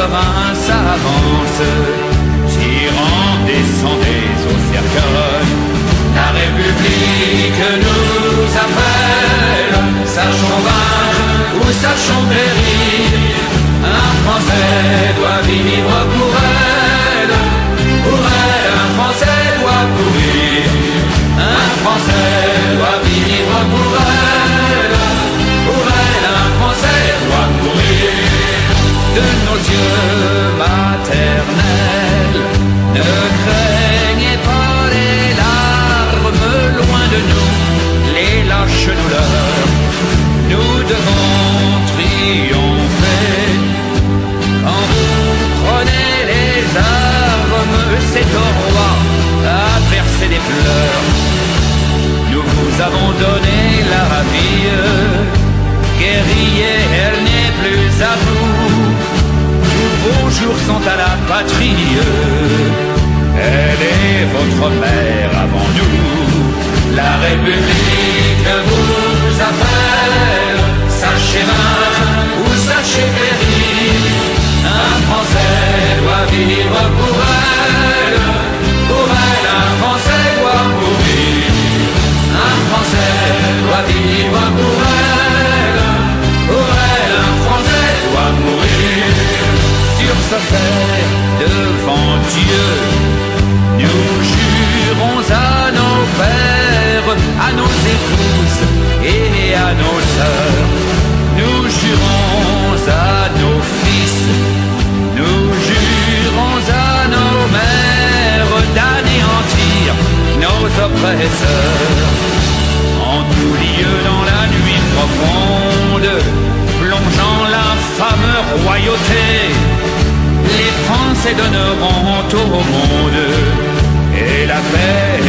province avance, tirant des sondés au cercueil. La République nous appelle, sachons vaincre ou sachons périr. Un Français doit vivre pour elle, un Français doit mourir. Un Français doit vivre pour elle, un Français doit mourir. De nos yeux maternels, ne craignez pas les larmes, loin de nous les lâches douleurs. Nous devons triompher. Quand vous prenez les armes, c'est au roi à verser des pleurs. Nous vous avons donné la vie, guerriers, elle n'est plus à vous. Tous vos jours sont à la patrie, elle est votre mère avant nous. La République vous appelle, sachez vaincre ou sachez périr. Un Français doit vivre pour elle, un Français doit mourir. Un Français doit vivre pour elle, un Français doit mourir. Sur ce fait, devant Dieu, nous jurons à nos pères, à nos épouses et à nos sœurs. Nous jurons à nos fils, nous jurons à nos mères d'anéantir nos oppresseurs. En tout lieu dans la nuit profonde, plongeant l'infâme royauté, les Français donneront au monde et la paix